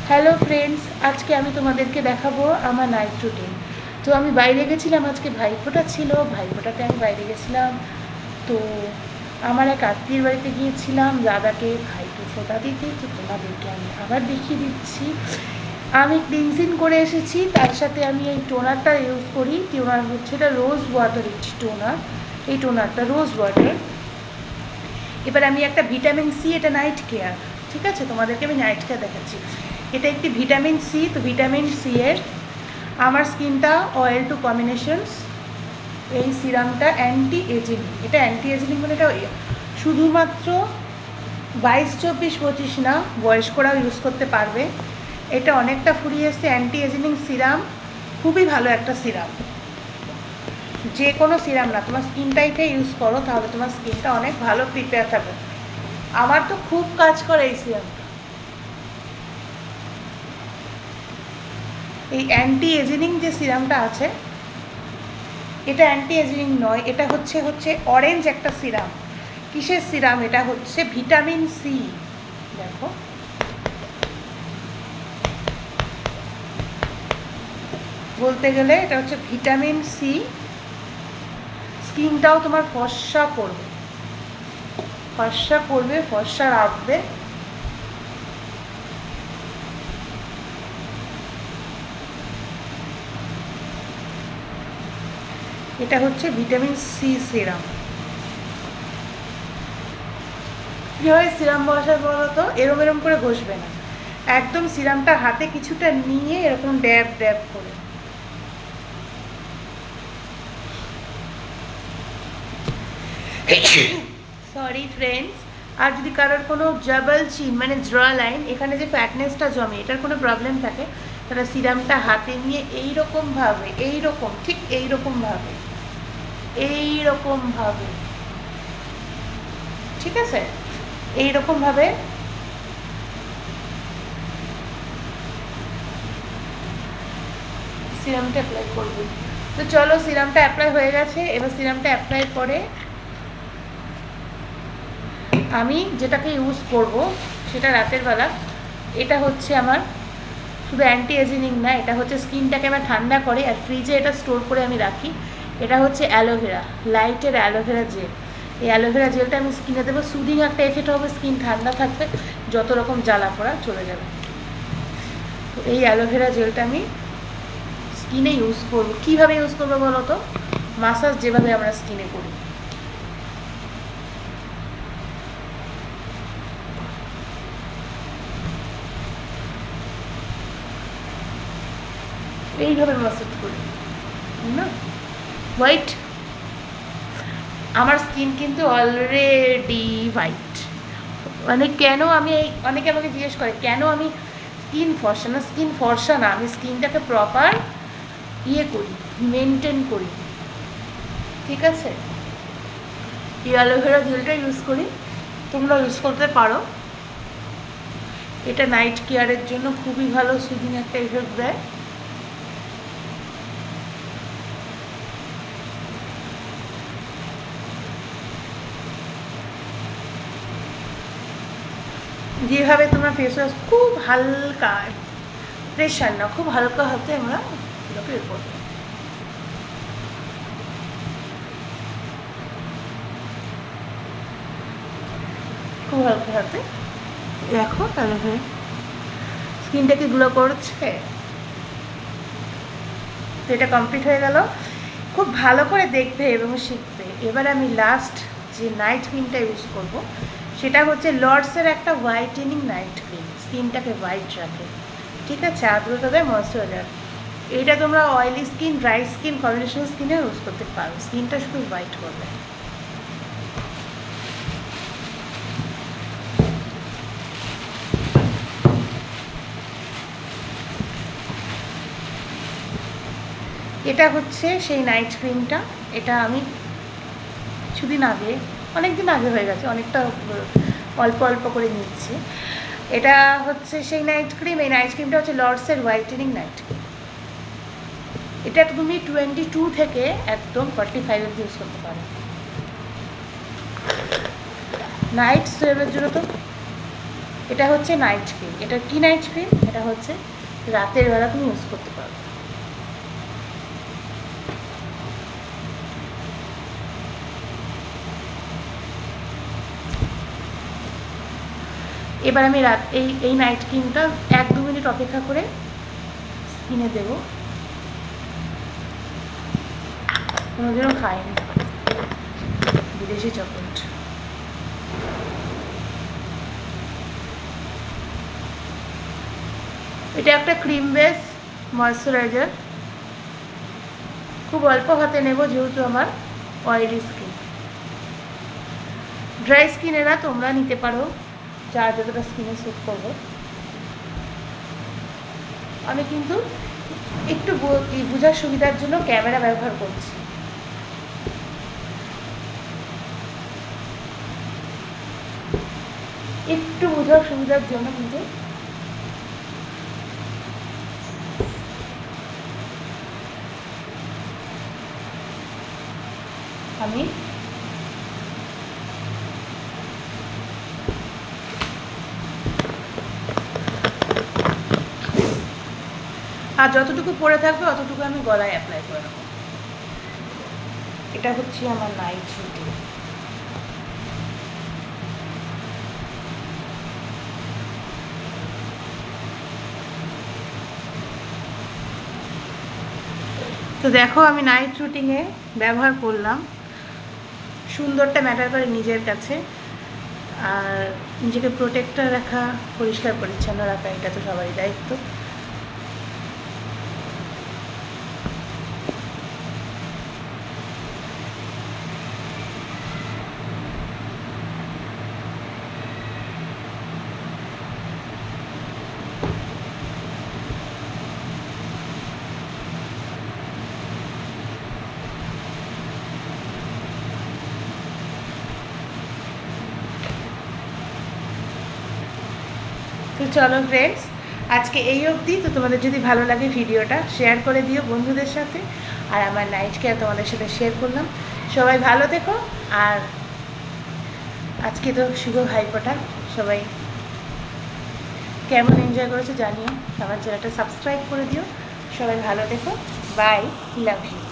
Hello friends, আজকে আমি তোমাদেরকে দেখাবো আমার নাইট রুটিন। তো আমি বাইরে গেছিলাম, আজকে ভাইফোঁটা ছিল, ভাইফোঁটাতে আমি বাইরে গেছিলাম। তো আমার এক আত্মীয়ের বাড়িতে গিয়েছিলাম দাদাকে ভাইকে ফোঁটা দিতে। তো তোমাদেরকে আমি আবার দেখিয়ে দিচ্ছি। আমি ক্লিনজিং করে এসেছি, তার সাথে আমি এই টোনারটা ইউজ করি। টোনার হচ্ছে এটা রোজ ওয়াটার, টোনার, এই টোনারটা রোজ ওয়াটার। এবার আমি একটা ভিটামিন সি, এটা নাইট কেয়ার, ঠিক আছে, তোমাদেরকে আমি নাইট কেয়ার দেখাচ্ছি। এটা একটি ভিটামিন সি। তো ভিটামিন সি এর আমার স্কিনটা অয়েল টু কম্বিনেশনস, এই সিরামটা অ্যান্টি এজিং। এটা অ্যান্টি এজিং মানে এটা শুধুমাত্র 22, 24, 25 না, বয়স্করাও ইউজ করতে পারবে। এটা অনেকটা ফুরিয়ে এসছে। অ্যান্টি এজিং সিরাম খুবই ভালো একটা সিরাম। যে কোনো সিরাম না, তোমার স্কিন টাইপে ইউজ করো, তাহলে তোমার স্কিনটা অনেক ভালো প্রিপেয়ার থাকবে। আমার তো খুব কাজ করে এই সিরামটা। এই অ্যান্টি এজিং যে সিরামটা আছে, এটা অ্যান্টি এজিং নয়, এটা হচ্ছে অরেঞ্জ একটা সিরাম। কিসের সিরাম? এটা হচ্ছে ভিটামিন সি। দেখো, বলতে গেলে এটা হচ্ছে ভিটামিন সি। স্কিনটাও তোমার ফর্সা করবে, ফর্সা করবে, ফর্সা রাখবে। এটা হচ্ছে ভিটামিন সি সিরাম। কীভাবে সিরাম বসার বলো তো? এরম এরম করে ঘষবে না, একদম সিরামটা হাতে কিছুটা নিয়ে এরকম ড্যাব ড্যাব করে। সরি ফ্রেন্ডস, আর যদি কারোর কোনো জাবল চিন মানে জ্র লাইন, এখানে যে ফ্যাটনেসটা জমে, এটার কোনো প্রবলেম থাকে, তারা সিরামটা হাতে নিয়ে এইরকমভাবে, এইরকম, ঠিক এইরকমভাবে, এইরকমভাবে, ঠিক আছে, এইরকমভাবে সিরামটা অ্যাপ্লাই করবে। তো চলো, সিরামটা অ্যাপ্লাই হয়ে গেছে। এবার সিরামটা অ্যাপ্লাই করে আমি যেটাকে ইউজ করব সেটা রাতের বেলা। এটা হচ্ছে আমার শুধু অ্যান্টি এজিং না, এটা হচ্ছে স্কিনটাকে আমার ঠান্ডা করে, আর ফ্রিজে এটা স্টোর করে আমি রাখি। এটা হচ্ছে অ্যালোভেরা, লাইটের অ্যালোভেরা জেল। এই অ্যালোভেরা জেলটা আমি স্কিনে দেবো, সুদিং একটা এফেক্ট হবে, স্কিন ঠান্ডা থাকবে, যত রকম জ্বালা পোড়া চলে যাবে। তো এই অ্যালোভেরা জেলটা আমি স্কিনে ইউজ করব। কীভাবে ইউজ করবো বলো তো? মাসাজ যেভাবে আমরা স্কিনে করি, এইভাবে মাসাজ করি না, হোয়াইট। আমার স্কিন কিন্তু অলরেডি হোয়াইট। মানে কেন আমি অনেকে আমাকে জিজ্ঞেস করে কেন আমি স্কিন ফর্সা না, স্কিন ফর্সা না, আমি স্কিনটাকে প্রপার করি, মেনটেন করি, ঠিক আছে। এই অ্যালোভেরা জেলটা ইউজ করি, তোমরা ইউজ করতে পারো। এটা নাইট কেয়ারের জন্য খুবই ভালো, সুদিং একটা এফেক্ট দেয়। যেভাবে তোমরা ফেস ওয়াশ খুব হালকা, প্রেশার না, খুব হালকা হাতে আমরা এটাকে ইয়ে করবো। খুব হালকা হাতে দেখো, তাহলে স্কিনটাকে গ্লো করছে। তো এটা কমপ্লিট হয়ে গেল। খুব ভালো করে দেখবে এবং শিখবে। এবার আমি লাস্ট যে নাইট ক্রিমটা ইউজ করব সেটা হচ্ছে লর্ডসের একটা হোয়াইটেনিং নাইট ক্রিম, স্কিনটাকে হোয়াইট রাখে, ঠিক আছে, আর্দ্রতা দেয়, ময়েশ্চারাইজার। এইটা তোমরা oily skin, dry skin, combination স্কিনে ইউজ করতে পারো, স্কিনটা শুধু হোয়াইট করবে। এটা হচ্ছে সেই নাইট ক্রিমটা। এটা আমি কিছুদিন আগে, অনেক দিন আগে হয়ে গেছে, অনেকটা অল্প অল্প করে নিচ্ছি। এটা হচ্ছে সেই নাইট ক্রিম। এই নাইট ক্রিমটা হচ্ছে লর্ডসের হোয়াইটেনিং নাইট ক্রিম। এটা তুমি 22 থেকে একদম 45 অবধি ইউজ করতে পারো। নাইট সোয়েবের জন্য তো এটা হচ্ছে নাইট ক্রিম। এটা কি নাইট ক্রিম? এটা হচ্ছে রাতের বেলা তুমি ইউজ করতে পারো। এবার আমি এই নাইট ক্রিমটা 1-2 মিনিট অপেক্ষা করে স্কিনে দেবো। কোনোদিনও খাইনি বিদেশি চকলেট। এটা একটা ক্রিম বেস ময়শ্চারাইজার। খুব অল্প হাতে নেব যেহেতু আমার অয়েলি স্কিন। ড্রাই স্কিনেরা তোমরা নিতে পারো যার যতটা স্কিনে স্যুট করবে। আমি কিন্তু একটু বোঝার সুবিধার জন্য ক্যামেরা ব্যবহার করছি। একটু বোঝার সুবিধার জন্য কিন্তু আমি আর যতটুকু পরে থাকবে অতটুকু আমি গলায় অ্যাপ্লাই করে নেবো। এটা হচ্ছে আমার নাইট রুটিন। তো দেখো আমি নাইট রুটিনে ব্যবহার করলাম। সুন্দরটা ম্যাটার করে নিজের কাছে, আর নিজেকে প্রোটেক্টার রাখা, পরিষ্কার পরিচ্ছন্ন রাখা, এটা তো সবারই দায়িত্ব। তো চলো ফ্রেন্ডস, আজকে এই অবধি। তো তোমাদের যদি ভালো লাগে ভিডিওটা শেয়ার করে দিও বন্ধুদের সাথে। আর আমার নাইট কেয়ার তোমাদের সাথে শেয়ার করলাম। সবাই ভালো থেকো। আর আজকে তো শুভ ভাইফোঁটা, সবাই কেমন এনজয় করেছো জানিও। আমার চ্যানেলটা সাবস্ক্রাইব করে দিও। সবাই ভালো থেকো। Bye, love you.